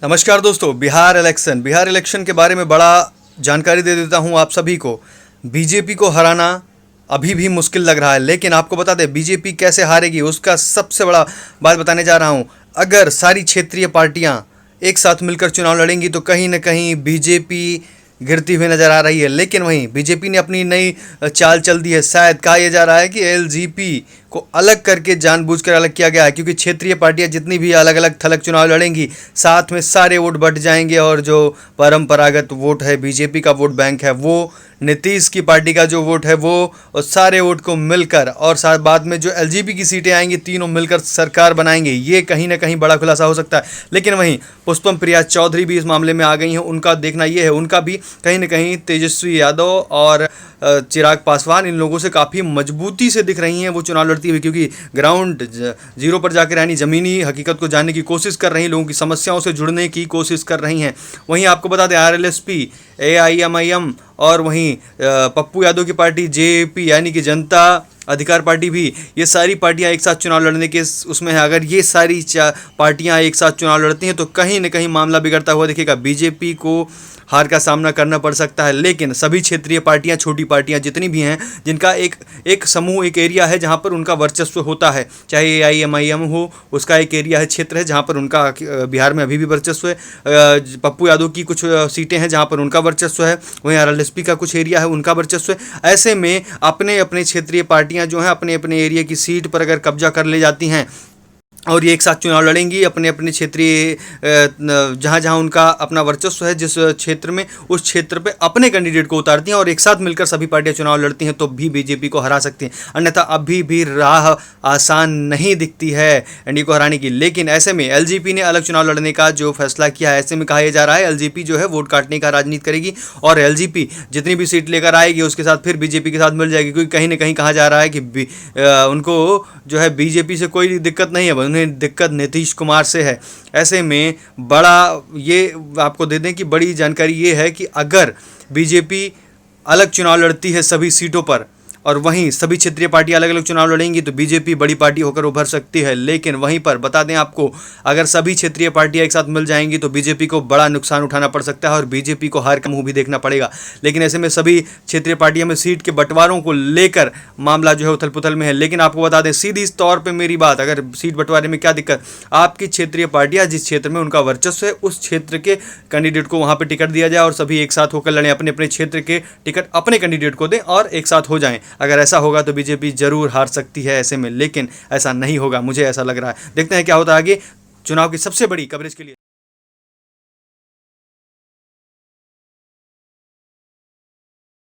नमस्कार दोस्तों। बिहार इलेक्शन के बारे में बड़ा जानकारी दे देता हूं आप सभी को। बीजेपी को हराना अभी भी मुश्किल लग रहा है, लेकिन आपको बता दें बीजेपी कैसे हारेगी उसका सबसे बड़ा बात बताने जा रहा हूं। अगर सारी क्षेत्रीय पार्टियां एक साथ मिलकर चुनाव लड़ेंगी तो कहीं ना कहीं बीजेपी गिरती हुई नजर आ रही है। लेकिन वहीं बीजेपी ने अपनी नई चाल चल दी है। शायद कहा यह जा रहा है कि एलजेपी को अलग करके जानबूझकर अलग किया गया है, क्योंकि क्षेत्रीय पार्टियां जितनी भी अलग अलग थलग चुनाव लड़ेंगी साथ में सारे वोट बट जाएंगे और जो परंपरागत वोट है, बीजेपी का वोट बैंक है, वो नीतीश की पार्टी का जो वोट है वो, और सारे वोट को मिलकर और साथ बाद में जो एलजेपी की सीटें आएंगी तीनों मिलकर सरकार बनाएंगे। ये कहीं ना कहीं बड़ा खुलासा हो सकता है। लेकिन वहीं पुष्पम प्रिया चौधरी भी इस मामले में आ गई हैं। उनका देखना ये है, उनका भी कहीं ना कहीं तेजस्वी यादव और चिराग पासवान इन लोगों से काफ़ी मजबूती से दिख रही हैं वो चुनाव लड़ती हुई, क्योंकि ग्राउंड जीरो पर जाकर यानी ज़मीनी हकीकत को जानने की कोशिश कर रही हैं, लोगों की समस्याओं से जुड़ने की कोशिश कर रही हैं। वहीं आपको बता दें आरएलएसपी, एआईएमआईएम और वहीं पप्पू यादव की पार्टी जेपी यानी कि जनता अधिकार पार्टी भी, ये सारी पार्टियां एक साथ चुनाव लड़ने के उसमें है। अगर ये सारी पार्टियां एक साथ चुनाव लड़ती हैं तो कहीं ना कहीं मामला बिगड़ता हुआ दिखेगा। बीजेपी को हार का सामना करना पड़ सकता है। लेकिन सभी क्षेत्रीय पार्टियां, छोटी पार्टियां जितनी भी हैं, जिनका एक समूह, एक एरिया है जहां पर उनका वर्चस्व होता है, चाहे एआईएमआईएम हो, उसका एक एरिया है, क्षेत्र है जहां पर उनका बिहार में अभी भी वर्चस्व है। पप्पू यादव की कुछ सीटें हैं जहां पर उनका वर्चस्व है, वहीं आरएलएसपी का कुछ एरिया है उनका वर्चस्व है। ऐसे में अपने अपने क्षेत्रीय पार्टियां जो हैं अपने अपने एरिया की सीट पर अगर कब्जा कर ले जाती हैं और ये एक साथ चुनाव लड़ेंगी अपने अपने क्षेत्रीय जहाँ जहाँ उनका अपना वर्चस्व है, जिस क्षेत्र में, उस क्षेत्र पे अपने कैंडिडेट को उतारती हैं और एक साथ मिलकर सभी पार्टियां चुनाव लड़ती हैं तो भी बीजेपी को हरा सकती हैं। अन्यथा अभी भी राह आसान नहीं दिखती है एनडीए को हराने की। लेकिन ऐसे में एलजेपी ने अलग चुनाव लड़ने का जो फैसला किया है, ऐसे में कहा जा रहा है एलजेपी जो है वोट काटने का राजनीति करेगी और एलजेपी जितनी भी सीट लेकर आएगी उसके साथ फिर बीजेपी के साथ मिल जाएगी, क्योंकि कहीं ना कहीं कहा जा रहा है कि उनको जो है बीजेपी से कोई दिक्कत नहीं है, उन्हें दिक्कत नीतीश कुमार से है। ऐसे में बड़ा ये आपको दे दें कि बड़ी जानकारी ये है कि अगर बीजेपी अलग चुनाव लड़ती है सभी सीटों पर और वहीं सभी क्षेत्रीय पार्टियां अलग अलग चुनाव लड़ेंगी तो बीजेपी बड़ी पार्टी होकर उभर सकती है। लेकिन वहीं पर बता दें आपको, अगर सभी क्षेत्रीय पार्टियां एक साथ मिल जाएंगी तो बीजेपी को बड़ा नुकसान उठाना पड़ सकता है और बीजेपी को हार का मुंह भी देखना पड़ेगा। लेकिन ऐसे में सभी क्षेत्रीय पार्टियों में सीट के बंटवारों को लेकर मामला जो है उथल पुथल में है। लेकिन आपको बता दें सीधी तौर पर मेरी बात, अगर सीट बंटवारे में क्या दिक्कत, आपकी क्षेत्रीय पार्टियां जिस क्षेत्र में उनका वर्चस्व है उस क्षेत्र के कैंडिडेट को वहां पर टिकट दिया जाए और सभी एक साथ होकर लड़ें, अपने अपने क्षेत्र के टिकट अपने कैंडिडेट को दें और एक साथ हो जाएं। अगर ऐसा होगा तो बीजेपी जरूर हार सकती है ऐसे में, लेकिन ऐसा नहीं होगा, मुझे ऐसा लग रहा है। देखते हैं क्या होता है आगे। चुनाव की सबसे बड़ी कवरेज के लिए